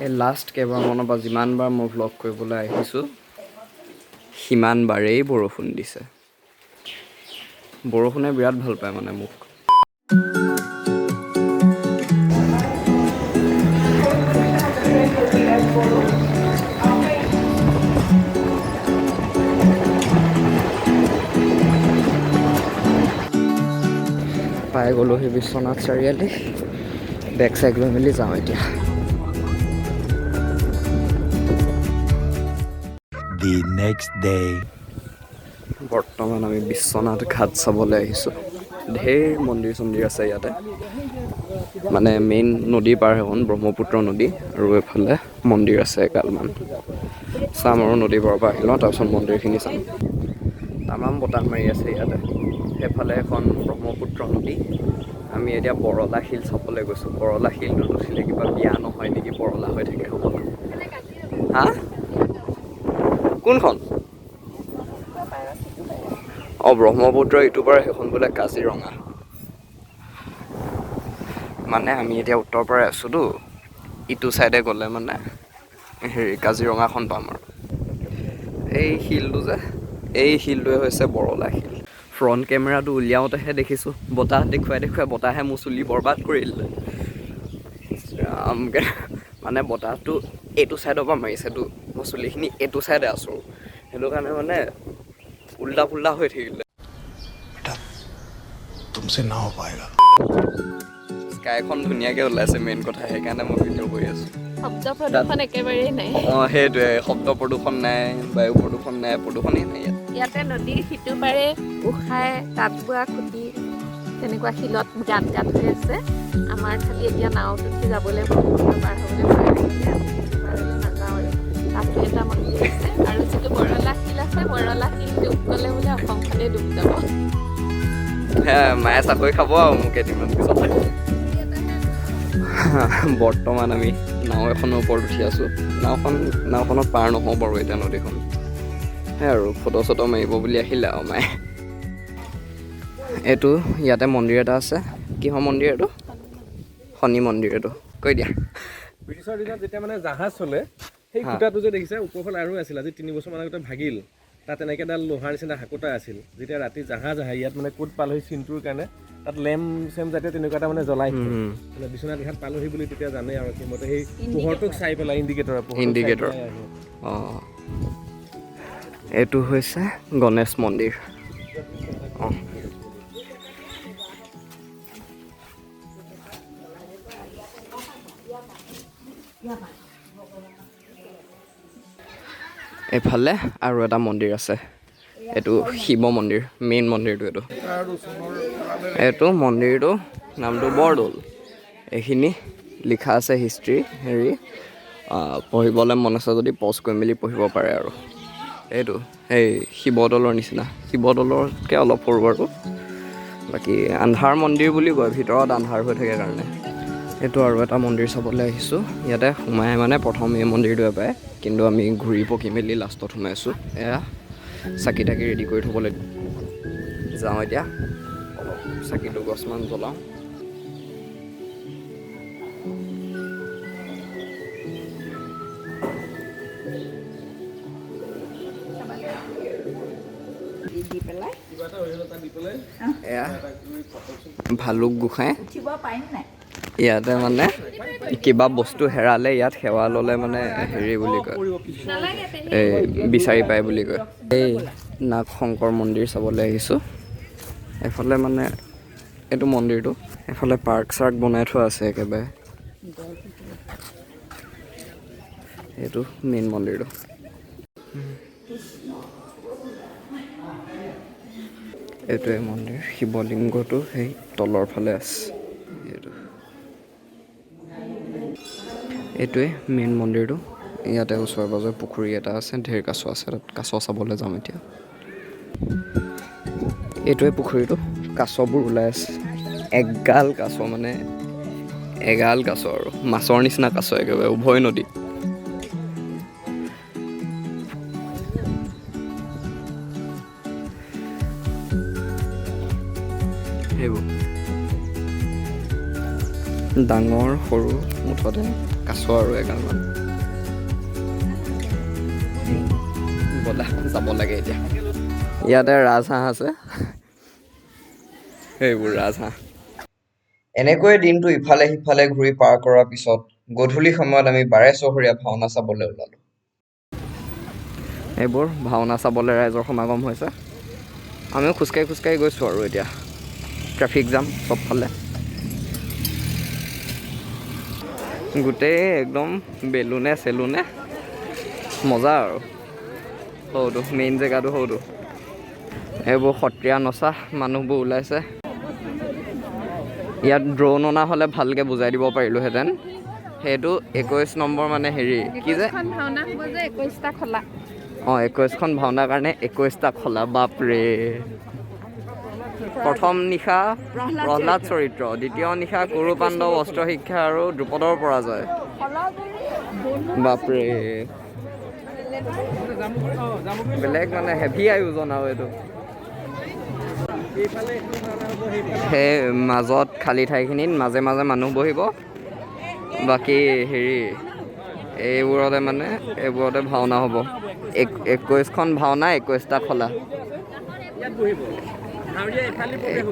এই লাষ্ট কেইবাৰমানৰ পৰা যিমানবাৰ মই ভ্লগ কৰিবলৈ আহিছোঁ সিমানবাৰেই বৰষুণ দিছে। বৰষুণে বিৰাট ভাল পায় মানে মোক। পাই গ'লোহি বিশ্বনাথ চাৰিআলি। বেগ চেগ লৈ মেলি যাওঁ এতিয়া। The next day. বৰ্তমান আমি বিশ্বনাথ ঘাট চাবলৈ আহিছোঁ। ঢেৰ মন্দিৰ চন্দিৰ আছে ইয়াতে, মানে মেইন নদী পাৰ এখন ব্ৰহ্মপুত্ৰ নদী, আৰু এইফালে মন্দিৰ আছে এগালমান। চাম আৰু নদী পাৰৰ পৰা আহি লওঁ, তাৰপিছত মন্দিৰখিনি চাম। তামাম বতাহ মাৰি আছে ইয়াতে। সেইফালে এখন ব্ৰহ্মপুত্ৰ নদী। আমি এতিয়া বৰলা শিল চাবলৈ গৈছোঁ। বৰলা শিলটোত উঠিলে কিবা বিয়া নহয় নেকি, বৰলা হৈ থাকে হ'ব। হা কোনখন? অঁ ব্ৰহ্মপুত্ৰ ইটো পাৰে, সেইখন বোলে কাজিৰঙা। মানে আমি এতিয়া উত্তৰ পাৰে আছোঁতো, ইটো ছাইডে গ'লে মানে কাজিৰঙাখন পাম আৰু। এই শিলটো যে, এই শিলটোৱে হৈছে বৰলা শিল। ফ্ৰণ্ট কেমেৰাটো উলিয়াওঁতেহে দেখিছোঁ, বতাহ দেখুৱাই দেখুৱাই বতাহে মোৰ চুলি বৰবাদ কৰি দিলে। মানে বতাহটো এইটো ছাইডৰ পৰা মাৰিছেতো, মই চুলিখিনি এইটো ছাইডে আছোঁ, সেইটো কাৰণে মানে উল্টা পুল্টা হৈ থাকিলে। तुमसे ना हो पाएगा। স্কাইখন ধুনীয়াকৈ ওলাইছে, মেইন কথা, সেইকাৰণে মই ভিডিঅ' কৰি আছোঁ। শব্দ প্ৰদূষণ একেবাৰেই নাই। অঁ সেইটোৱে, শব্দ প্ৰদূষণ নাই, বায়ু প্ৰদূষণ নাই, প্ৰদূষণেই নাই ইয়াত। ইয়াতে নদীৰ সিটো পাৰে উষাই তাঁত বোৱা খুটি তেনেকুৱা শিলত গাঁত গাঁত হৈ আছে। আমাৰ খালি এতিয়া নাৱত উঠি যাবলৈ ব্ৰহ্মপুত্ৰ পাৰ হ'বলৈ ভয় লাগিলে, আমি সেইটো পাৰলৈ নাযাওঁ আৰু। তাতো এটা মন্দিৰ আছে, আৰু যিটো বৰলা শিল আছে, বৰলা শিল ডুব গ'লে বোলে অসমখনেই ডুব যাব। মায়ে চাকৰি খাব আৰু মোক কেইদিনমান পিছত। বৰ্তমান আমি নাও এখনৰ ওপৰত উঠি আছোঁ। নাওখনত পাৰ নহওঁ বাৰু এতিয়া নদীখন। সেই আৰু ফটো চটো মাৰিব বুলি আহিলে আৰু মায়ে। এইটো ইয়াতে মন্দিৰ এটা আছে। কিহৰ মন্দিৰ এইটো? শনি মন্দিৰ এইটো। কৈ দিয়া। ব্ৰিটিছৰ দিনত যেতিয়া মানে জাহাজ চলে, সেই খুটাটো যে দেখিছে ওপৰফালে আৰু আছিল, আজি 3 বছৰমান আগতে ভাগিল। তাত এনেকৈ এডাল লোহাৰ নিচিনা হাকোটা আছিল। যেতিয়া ৰাতি জাহাজ আহে ইয়াত মানে ক'ত পালোহি চিনটোৰ কাৰণে তাত লেম্প চেম্প জাতীয় তেনেকুৱা এটা মানে জ্বলাই মানে বিশ্বনাথ ঘাট পালোহি বুলি তেতিয়া জানে আৰু সেইমতে সেই পোহৰটোক চাই পেলাই ইণ্ডিকেটৰ। অঁ এইটো হৈছে গণেশ মন্দিৰ। অঁ এইফালে আৰু এটা মন্দিৰ আছে, এইটো শিৱ মন্দিৰ, মেইন মন্দিৰটো এইটো। এইটো মন্দিৰটো নামটো বৰদৌল। এইখিনি লিখা আছে হিষ্ট্ৰী, পঢ়িবলৈ মন আছে যদি পজ কৰি মেলি পঢ়িব পাৰে আৰু। এইটো সেই শিৱদৌলৰ নিচিনা, শিৱদৌলতকৈ অলপ সৰু আৰু। বাকী আন্ধাৰ মন্দিৰ বুলি কয়, ভিতৰত আন্ধাৰ হৈ থাকে কাৰণে। এইটো আৰু এটা মন্দিৰ চাবলৈ আহিছোঁ। ইয়াতে সোমাই মানে প্ৰথম এই মন্দিৰটোৱে পায়, কিন্তু আমি ঘূৰি পকি মেলি লাষ্টত সোমাইছোঁ। এয়া চাকি তাকি ৰেডি কৰি থ'বলৈ যাওঁ এতিয়া। অলপ চাকি দুগছমান জ্বলাওঁ। এয়া ভালুক গোসাঁই। ইয়াতে মানে কিবা বস্তু হেৰালে ইয়াত সেৱা ল'লে মানে হেৰি বুলি কয়, এই বিচাৰি পায় বুলি কয়। এই নাগ শংকৰ মন্দিৰ চাবলৈ আহিছোঁ। এফালে মানে এইটো মন্দিৰটো, এফালে পাৰ্ক চাৰ্ক বনাই থোৱা আছে একেবাৰে। এইটো মেইন মন্দিৰটো। এইটোৱে মন্দিৰ, শিৱলিংগটো সেই তলৰ ফালে আছে। এইটোৱে মেইন মন্দিৰটো। ইয়াতে ওচৰে পাঁজৰে পুখুৰী এটা আছে, ঢেৰ কাছ আছে, তাত কাছ চাবলৈ যাম এতিয়া। এইটোৱে পুখুৰীটো, কাছবোৰ ওলাই আছে। এগাল কাছ, মানে এগাল কাছ আৰু মাছৰ নিচিনা কাছ একেবাৰে, উভয় নদী। সেইবোৰ ডাঙৰ সৰু মুঠতে কাছ আৰু এগালমান ব'লা যাব লাগে এতিয়া ইয়াতে ৰাজহাঁহ আছে সেইবোৰ ৰাজহাঁহ এনেকৈয়ে দিনটো ইফালে সিফালে ঘূৰি পাৰ কৰাৰ পিছত গধূলি সময়ত আমি বাৰে চহৰীয়া ভাওনা চাবলৈ ওলালোঁ এইবোৰ ভাওনা চাবলৈ ৰাইজৰ সমাগম হৈছে আমিও খোজকাঢ়ি গৈছোঁ আৰু এতিয়া ট্ৰেফিক জাম চবফালে গোটেই একদম বেলুনে চেলুনে মজা আৰু সৌটো মেইন জেগাটো সৌটো এইবোৰ সত্ৰীয়া নচা মানুহবোৰ ওলাইছে ইয়াত ড্ৰোন অনা হ'লে ভালকৈ বুজাই দিব পাৰিলোঁহেঁতেন সেইটো 21 নম্বৰ মানে হেৰি কি যে ভাওনা হ'ব যে 21টা খোলা 21খন ভাওনাৰ কাৰণে 21টা খোলা বাপৰে প্ৰথম নিশা প্ৰহ্লাদ চৰিত্ৰ দ্বিতীয় নিশা কুৰু পাণ্ডৱ অস্ত্ৰ শিক্ষা আৰু দ্ৰুপদৰ পৰাজয় বাপৰে বেলেগ মানে হেভি আয়োজন আৰু এইটো সেই মাজত খালী ঠাইখিনিত মাজে মাজে মানুহ বহিব বাকী হেৰি এইবোৰতে ভাওনা হ'ব 21খন ভাওনা 21টা খোলা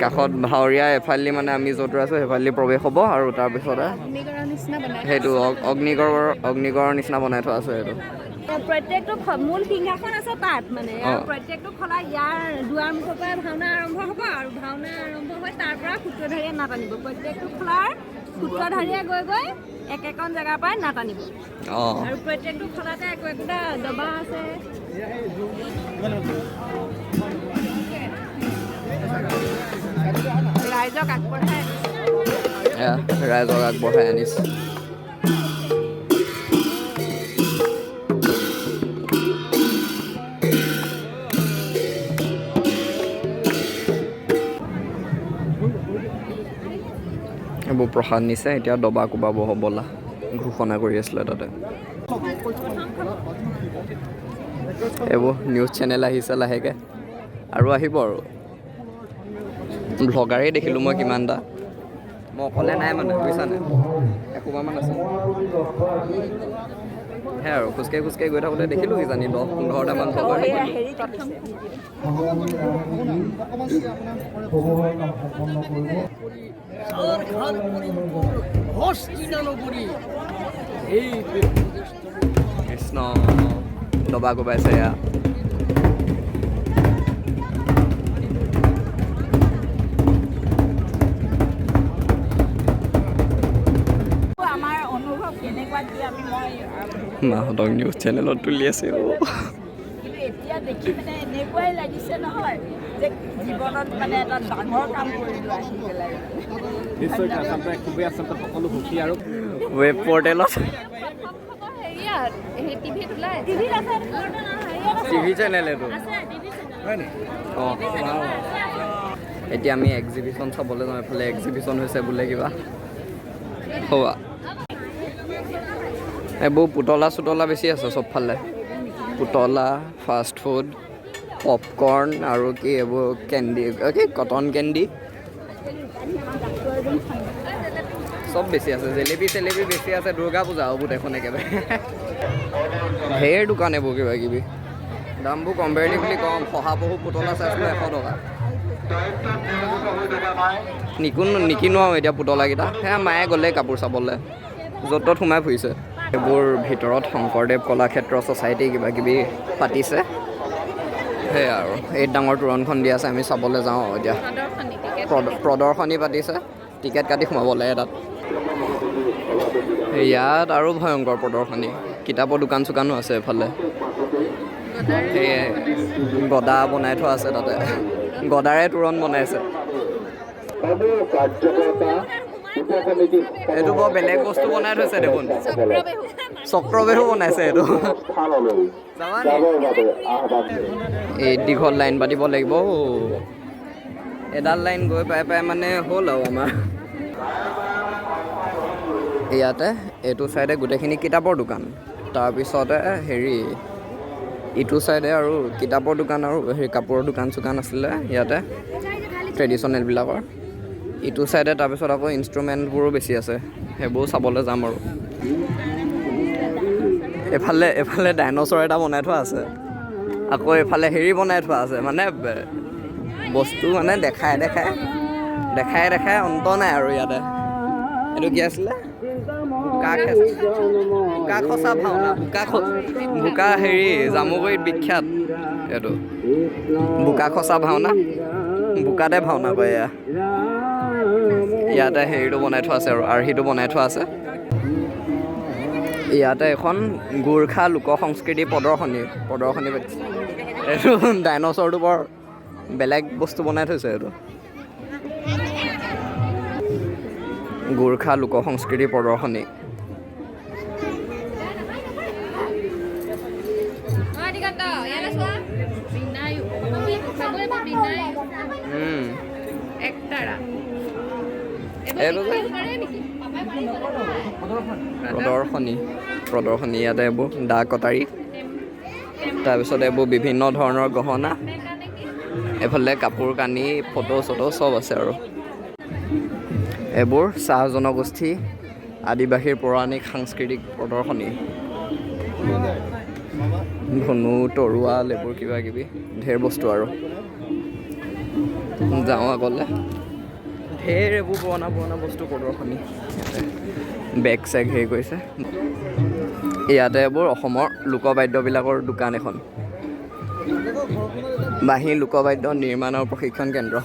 কাষত ভাৱৰীয়া এফালেদি মানে আমি য'ত আছোঁ সেইফালেদি প্ৰৱেশ হ'ব আৰু তাৰপিছতে সেইটো অগ্নিগড়ৰ নিচিনা বনাই থোৱা আছে সেইটো প্ৰত্যেকটো মূল সিংহাসন আছে তাত মানে প্ৰত্যেকটো খোলা ইয়াৰ দুৱাৰমুখৰ পৰা ভাওনা আৰম্ভ হ'ব আৰু ভাওনা আৰম্ভ হৈ তাৰ পৰা সূত্ৰধাৰীয়ে নাট আনিব প্ৰত্যেকটো খোলাৰ সূত্ৰধাৰীয়ে গৈ গৈ একেখন জেগাৰ পৰাই নাট আনিব আৰু প্ৰত্যেকটো খোলাতে একোটা দবা আছে ৰাইজক আগবঢ়াই আনিছে এইবোৰ প্ৰসাদ নিছে এতিয়া দবা কোবাব হ'বলা ঘোষণা কৰি আছিলে তাতে এইবোৰ নিউজ চেনেল আহিছে লাহেকৈ আৰু আহিব আৰু ভ্লগাৰেই দেখিলোঁ মই কিমানটা মই অকলে নাই মানে বুজিছানে এসোপামান আছে সেয়া আৰু খোজকাঢ়ি গৈ থাকোঁতে দেখিলোঁ কিজানি 10-15টামান ভ্লগাৰ কৃষ্ণ দবা কোবাইছে এয়া মাহঁতক নিউজ চেনেলত তুলি আছে এতিয়া দেখি মানে এনেকুৱাই লাগিছে নহয় যে জীৱনত মানে এটা ডাঙৰ কাম কৰিলোঁ আহি পেলাই নিশ্চয় আচলতে খুবেই আচলতে সকলো সুখী আৰু ৱেব পৰ্টেলত টিভি চেনেল এইটো এতিয়া আমি এক্সিবিশ্যন চাবলৈ যাওঁ এফালে এক্সিবিশ্যন হৈছে বোলে কিবা হোৱা এইবোৰ পুতলা বেছি আছে চবফালে পুতলা ফাষ্ট ফুড পপকৰ্ণ আৰু কি এইবোৰ কেণ্ডি কি কটন কেণ্ডি চব বেছি আছে জেলেপি বেছি আছে দুৰ্গা পূজা হ'ব দেখোন একেবাৰে ঢেৰ দোকান এইবোৰ কিবা কিবি দামবোৰ কম্পেৰিটিভ বুলি কম শহাপহু পুতলা চাইছিলোঁ 100 টকা নিকিনো আৰু এতিয়া পুতলাকেইটা সেয়া মায়ে গ'লে কাপোৰ চাবলৈ য'ত ত'ত সোমাই ফুৰিছে এইবোৰ ভিতৰত শংকৰদেৱ কলাক্ষেত্ৰ ছ'চাইটি কিবা কিবি পাতিছে সেয়া আৰু এই ডাঙৰ তোৰণখন দি আছে আমি চাবলৈ যাওঁ এতিয়া প্ৰদৰ্শনী পাতিছে টিকেট কাটি সোমাব লাগে তাত ইয়াত আৰু ভয়ংকৰ প্ৰদৰ্শনী কিতাপৰ দোকান চোকানো আছে এফালে সেয়ে গদা বনাই থোৱা আছে তাতে গদাৰে তোৰণ বনাইছে এইটো বৰ বেলেগ বস্তু বনাই থৈছে দেখোন চক্ৰবেহু বনাইছে এইটো এই দীঘল লাইন পাতিব লাগিব এডাল লাইন গৈ পাই মানে হ'ল আৰু আমাৰ ইয়াতে এইটো চাইডে গোটেইখিনি কিতাপৰ দোকান তাৰপিছতে হেৰি ইটো চাইডে আৰু কিতাপৰ দোকান আৰু হেৰি কাপোৰৰ দোকান চোকান আছিলে ইয়াতে ট্ৰেডিশ্যনেলবিলাকৰ ইটো চাইডে তাৰপিছত আকৌ ইনষ্ট্ৰুমেণ্টবোৰো বেছি আছে সেইবোৰ চাবলৈ যাম আৰু এফালে ডাইনছৰ এটা বনাই থোৱা আছে, আকৌ এফালে হেৰি বনাই থোৱা আছে, মানে বস্তু মানে দেখাই অন্ত নাই আৰু ইয়াতে। এইটো কি আছিলে? বোকা খচা ভাওনা, বোকা হেৰি জামুগুৰিত বিখ্যাত এইটো বোকা খচা ভাওনা, বোকাতে ভাওনা কৰে এয়া। ইয়াতে হেৰিটো বনাই থোৱা আছে আৰু আৰ্হিটো বনাই থোৱা আছে। ইয়াতে এখন গোৰ্খা লোক সংস্কৃতি প্ৰদৰ্শনী পাতিছে। এইটো ডাইনছৰটো বৰ বেলেগ বস্তু বনাই থৈছে। এইটো গোৰ্খা লোক সংস্কৃতি প্ৰদৰ্শনী। প্ৰদৰ্শনী ইয়াতে এইবোৰ দা কটাৰী, তাৰপিছত এইবোৰ বিভিন্ন ধৰণৰ গহনা, এইফালে কাপোৰ কানি, ফটো চটো চব আছে আৰু এইবোৰ চাহ জনগোষ্ঠী আদিবাসীৰ পৌৰাণিক সাংস্কৃতিক প্ৰদৰ্শনী। ধনু তৰোৱাল এইবোৰ কিবা কিবি ঢেৰ বস্তু আৰু যাওঁ আগলৈ। ঢেৰ এইবোৰ পুৰণা বস্তু প্ৰদৰ্শনী। বেগ চেগ হেৰি কৰিছে। ইয়াতে এইবোৰ অসমৰ লোকবাদ্যবিলাকৰ দোকান এখন, বাঁহী লোকবাদ্য নিৰ্মাণ আৰু প্ৰশিক্ষণ কেন্দ্ৰ।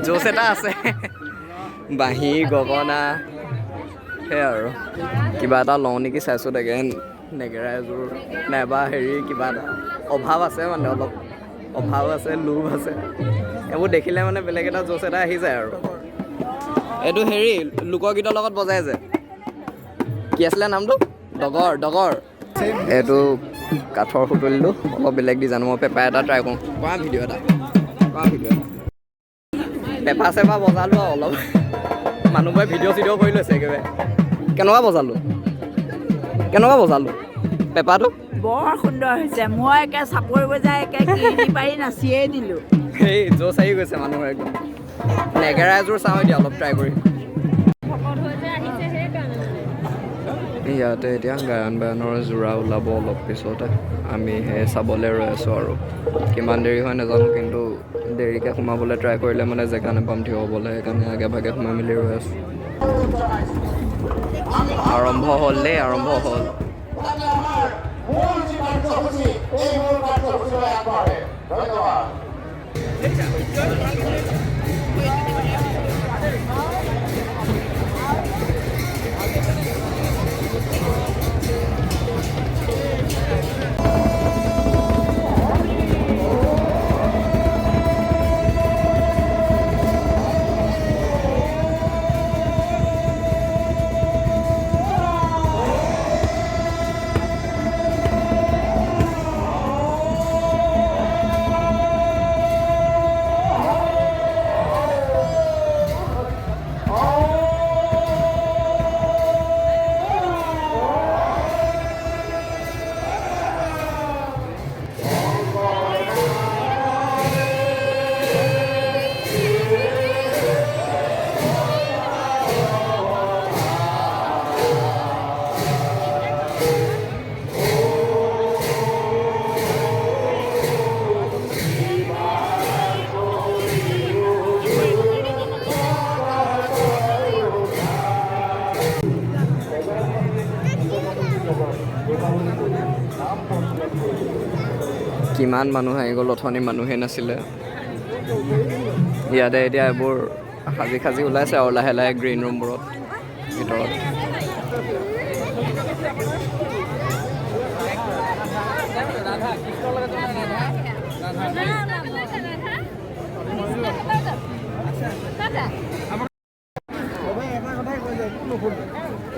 জোচ এটা আছে, বাঁহী গগনা সেয়া আৰু। কিবা এটা লওঁ নেকি চাইছোঁ, তাকে নেগেৰা এযোৰ নাইবা হেৰি কিবা এটা অভাৱ আছে, মানে অলপ অভাৱ আছে, লোভ আছে। এইবোৰ দেখিলে মানে বেলেগ এটা জোচ এটা আহি যায় আৰু। এইটো হেৰি লোকগীতৰ লগত বজাই যে, কি আছিলে নামটো? ডগৰ। এইটো কাঠৰ সুতুলিটো অলপ বেলেগ ডিজাইন। মই পেপা এটা ট্ৰাই কৰোঁ। কৰা ভিডিঅ' এটা পেপা চেপা বজালোঁ আৰু অলপ। মানুহবোৰে ভিডিঅ' চিডিঅ' কৰি লৈছে একেবাৰে। কেনেকুৱা বজালোঁ পেপাটো? বৰ সুন্দৰ হৈছে। মই একে চাপৰি বজাই একে কিৰিটি পাৰি নাচিয়েই দিলোঁ। সেই জোচ আহি গৈছে মানুহৰ একদম। নেগেৰা এযোৰ চাওঁ এতিয়া অলপ ট্ৰাই কৰি। ইয়াতে এতিয়া গায়ন বায়নৰ যোৰা ওলাব অলপ পিছতে। আমি সেই চাবলৈ ৰৈ আছোঁ আৰু কিমান দেৰি হয় নাজানো, কিন্তু দেৰিকৈ সোমাবলৈ ট্ৰাই কৰিলে মানে জেগা নাপাম থিয় হ'বলৈ, সেইকাৰণে আগে ভাগে সোমাই মেলি ৰৈ আছোঁ। আৰম্ভ হ'ল। কিমান মানুহ আহি গ'ল, অথনি মানুহেই নাছিলে। ইয়াতে এতিয়া এইবোৰ সাজি ওলাইছে আৰু লাহে লাহে গ্ৰীণ ৰুমবোৰত ভিতৰত।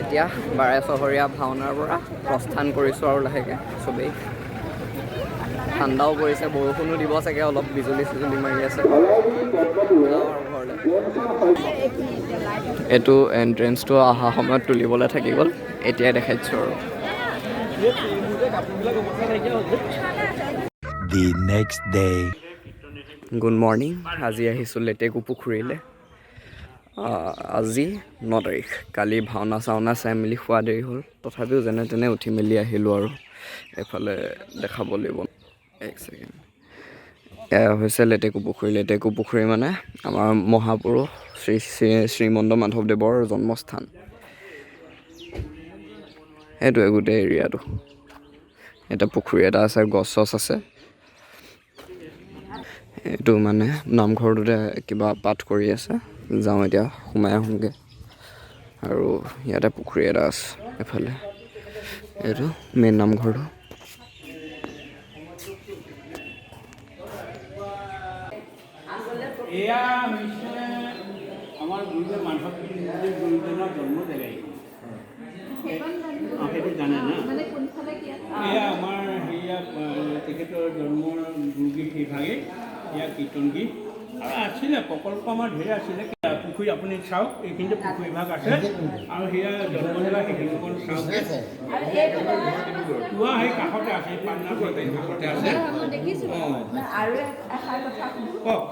এতিয়া 12 চহৰীয়া ভাওনাৰ পৰা প্ৰস্থান কৰিছোঁ আৰু লাহেকৈ চবেই। ঠাণ্ডাও পৰিছে, বৰষুণো দিব চাগে, অলপ বিজুলী চিজুলি মাৰি আছে। এইটো এণ্ট্ৰেঞ্চটো অহা সময়ত তুলিবলৈ থাকি গ'ল, এতিয়াই দেখাইছোঁ আৰু। The next day. Good morning. আজি আহিছোঁ লেটেকু পুখুৰীলৈ। আজি 9 তাৰিখ। কালি ভাওনা চাওনা চাই মেলি খোৱা দেৰি হ'ল, তথাপিও যেনে তেনে উঠি মেলি আহিলোঁ আৰু এইফালে দেখাব লাগিব। এক ছেকেণ্ড। এয়া হৈছে লেটেকু পুখুৰী। লেটেকু পুখুৰী মানে আমাৰ মহাপুৰুষ শ্ৰীমন্ত মাধৱদেৱৰ জন্মস্থান। সেইটোৱে গোটেই এৰিয়াটো। এটা পুখুৰী এটা আছে, গছ চছ আছে। এইটো মানে নামঘৰটোতে কিবা পাঠ কৰি আছে, যাওঁ এতিয়া সোমাই আহোঁগৈ। আৰু ইয়াতে পুখুৰী এটা আছে এফালে, এইটো মেইন নামঘৰটো। এয়া হৈছে আমাৰ গুৰুদেৱ মাধৱদেৱ গুৰুজনাৰ জন্ম জেগাই। সেইটো জানে না? এয়া আমাৰ সেয়া তেখেতৰ জন্মৰ গুৰুগীত সেইভাগেই, এয়া কীৰ্তন গীত। আৰু আছিলে প্ৰকল্প আমাৰ ধেৰ আছিলে। পুখুৰী আপুনি চাওক, এইখিনিতে পুখুৰী ভাগ আছে আৰু সেয়া জন্ম জেগা সেইখিনি চাওক। পুৱা সেই কাষতে আছে, এই পাটনাৰ কাষতে আছে। কওক।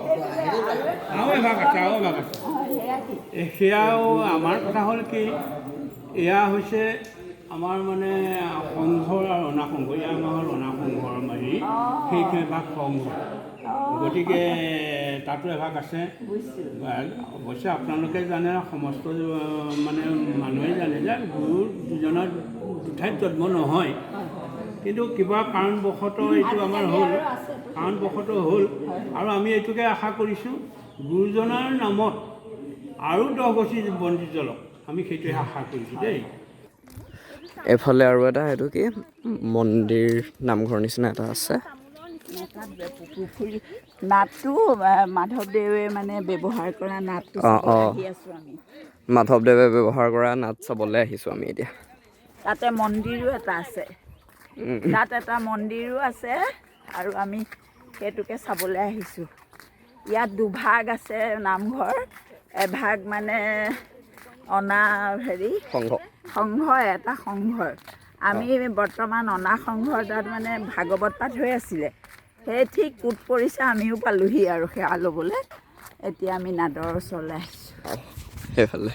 আৰু এভাগ আছে, আৰু এভাগ আছে। সেয়াও আমাৰ কথা হ'ল কি, এয়া হৈছে আমাৰ মানে সংঘৰ আৰু অনা সংঘ। এয়া আমাৰ হ'ল অনা সংঘৰ মাৰি সেইখিনি এভাগ সংঘ। গতিকে তাতো এভাগ আছে। অৱশ্যে আপোনালোকে জানে, সমস্ত মানে মানুহে জানে যে গুৰু দুজনৰ দুঠাইত জন্ম নহয়, কিন্তু কিবা কাৰণবশতঃ এইটো আমাৰ হ'ল, আৰু আমি এইটোকে আশা কৰিছোঁ গুৰুজনাৰ নামত আৰু 10 গছি বন্তি জ্বলক, আমি সেইটোৱে আশা কৰিছোঁ দেই। এইফালে আৰু এটা, সেইটো কি মন্দিৰ নামঘৰ নিচিনা এটা আছে। পুখুৰী নাটটো মাধৱদেৱে মানে ব্যৱহাৰ কৰা নাটটো আহি আছোঁ আমি। মাধৱদেৱে ব্যৱহাৰ কৰা নাট চাবলৈ আহিছোঁ আমি এতিয়া। তাতে মন্দিৰো এটা আছে, তাত এটা মন্দিৰো আছে আৰু আমি সেইটোকে চাবলৈ আহিছোঁ। ইয়াত দুভাগ আছে নামঘৰ, এভাগ মানে অনা সংঘ, এটা সংঘৰ। আমি বৰ্তমান অনা সংঘৰ তাত মানে ভাগৱত পাঠ হৈ আছিলে, সেই ঠিক কোট পৰিছে, আমিও পালোহি আৰু সেৱা ল'বলৈ। এতিয়া আমি নাদৰ ওচৰলৈ আহিছোঁ। সেইফালে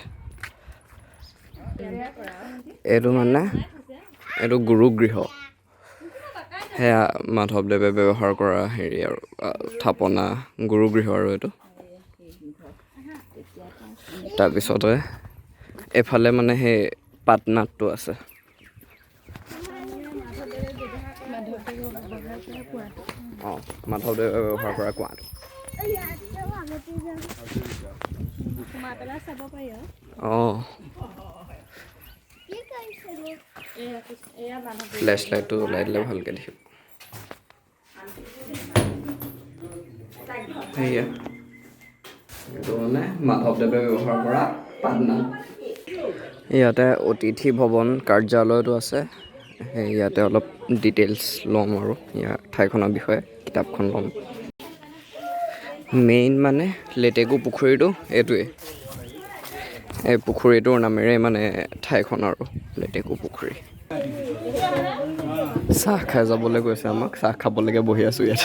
এইটো মানে এইটো গুৰুগৃহ। সেয়া মাধৱদেৱে ব্যৱহাৰ কৰা হেৰি আৰু থাপনা গুৰুগৃহ আৰু এইটো। তাৰপিছতে এইফালে মানে সেই পাটনাটটো আছে। মাধৱদেৱে ব্যৱহাৰ কৰা কুঁৱাটো। ফ্লেছ লাইটটো জ্বলাই দিলে ভালকৈ দেখিব। সেয়া এইটো মানে মাধৱদেৱে ব্যৱহাৰ কৰা পাটনা। ইয়াতে অতিথি ভৱন কাৰ্যালয়টো আছে। ইয়াতে অলপ ডিটেইলছ ল'ম আৰু ইয়াৰ ঠাইখনৰ বিষয়ে কিতাপখন ল'ম। মেইন মানে লেটেকু পুখুৰীটো এইটোৱে। এই পুখুৰীটোৰ নামেৰে মানে ঠাইখন আৰু লেটেকু পুখুৰী। চাহ খাই যাবলৈ কৈছে আমাক, চাহ খাবলৈকে বহি আছোঁ ইয়াত।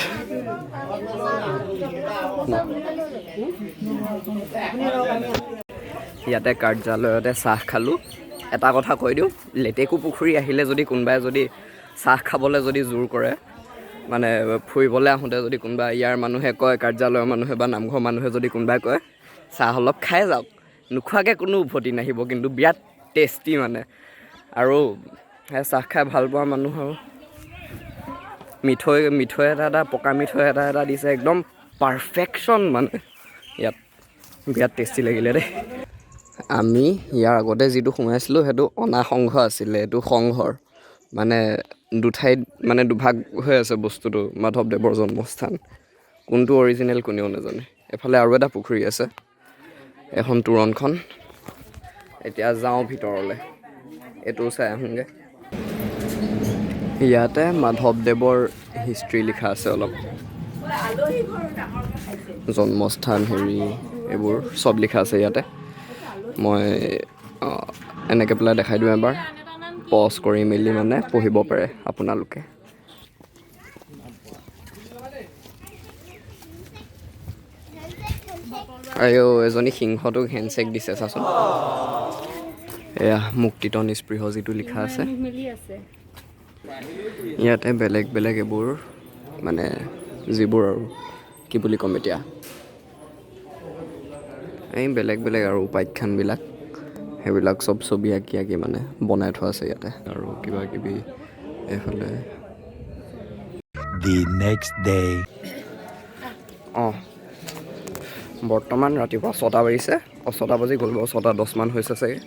ইয়াতে কাৰ্যালয়তে চাহ খালোঁ। এটা কথা কৈ দিওঁ, লেটেকু পুখুৰী আহিলে যদি কোনোবাই যদি চাহ খাবলৈ যদি জোৰ কৰে, মানে ফুৰিবলৈ আহোঁতে যদি কোনোবা ইয়াৰ মানুহে কয়, কাৰ্যালয়ৰ মানুহে বা নামঘৰ মানুহে যদি কোনোবাই কয় চাহ অলপ খাই যাওক, নোখোৱাকৈ কোনো উভতি নাহিব, কিন্তু বিৰাট টেষ্টি মানে। আৰু সেই চাহ খাই ভাল পোৱা মানুহ আৰু মিঠৈ এটা পকা মিঠৈ এটা দিছে, একদম পাৰফেকশ্যন মানে। ইয়াত বিৰাট টেষ্টি লাগিলে দেই। আমি ইয়াৰ আগতে যিটো সোমাইছিলোঁ সেইটো অনা সংঘ আছিলে, এইটো সংঘৰ মানে দুঠাইত মানে দুভাগ হৈ আছে বস্তুটো। মাধৱদেৱৰ জন্মস্থান কোনটো অৰিজিনেল কোনেও নাজানে। এফালে আৰু এটা পুখুৰী আছে, এখন তোৰণখন। এতিয়া যাওঁ ভিতৰলৈ, এইটোও চাই আহোঁগৈ। ইয়াতে মাধৱদেৱৰ হিষ্ট্ৰী লিখা আছে অলপ, জন্মস্থান হেৰি এইবোৰ চব লিখা আছে ইয়াতে। মই এনেকৈ পেলাই দেখাই দিওঁ এবাৰ, পজ কৰি মেলি মানে পঢ়িব পাৰে আপোনালোকে। আৰু এজনী সিংহটোক হেণ্ডছেক দিছে চাচোন। এয়া মুক্তিত নিস্পৃহ যিটো লিখা আছে। ইয়াতে বেলেগ বেলেগ এইবোৰ মানে যিবোৰ আৰু কি বুলি ক'ম এতিয়া, এই বেলেগ বেলেগ আৰু উপাখ্যানবিলাক, সেইবিলাক চব ছবি আঁকি আঁকি মানে বনাই থোৱা আছে ইয়াতে। আৰু কিবা কিবি এইফালে The next day. অঁ বৰ্তমান ৰাতিপুৱা 6টা বাজিছে, 6টা বাজি গ'ল বাৰু, 6:10 হৈছে চাগে।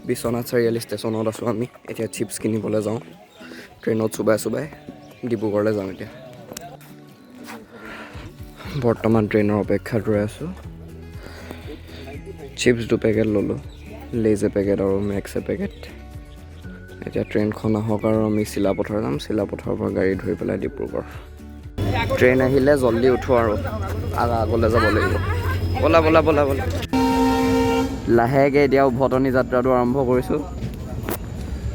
বিশ্বনাথ চাৰিআলি ষ্টেচনত আছোঁ আমি এতিয়া। চিপছ কিনিবলৈ যাওঁ, ট্ৰেইনত চুবাই চুবাই ডিব্ৰুগড়লৈ যাওঁ এতিয়া। বৰ্তমান ট্ৰেইনৰ অপেক্ষাত ৰৈ আছোঁ। চিপছ 2 পেকেট ল'লোঁ, লেজ এপেকেট আৰু মেক্স এপেকেট। এতিয়া ট্ৰেইনখন আহক আৰু আমি চিলাপথাৰ যাম, চিলাপথাৰৰ পৰা গাড়ী ধৰি পেলাই ডিব্ৰুগড়। ট্ৰেইন আহিলে জল্দি উঠোঁ আৰু আগলৈ যাব লাগিব। ব'লা ব'লা ব'লা ব'লা। লাহেকৈ এতিয়া উভতনি যাত্ৰাটো আৰম্ভ কৰিছোঁ।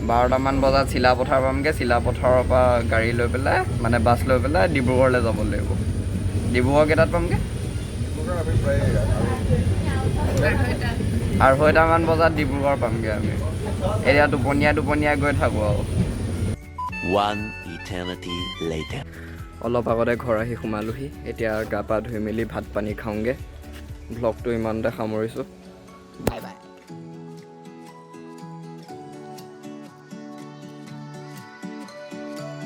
12টামান বজাত চিলাপথাৰ পামগৈ। চিলাপথাৰৰ পৰা গাড়ী লৈ পেলাই মানে বাছ লৈ পেলাই ডিব্ৰুগড়লৈ যাব লাগিব। ডিব্ৰুগড় কেইটাত পামগৈ? 2:30মান বজাত ডিব্ৰুগড় পামগৈ আমি। এতিয়া টোপনিয়াই গৈ থাকোঁ আৰু। One eternity later. অলপ আগতে ঘৰ আহি সোমালোহি। এতিয়া গা পা ধুই মেলি ভাত পানী খাওঁগৈ। ভ্লগটো ইমানতে সামৰিছোঁ। Bye bye.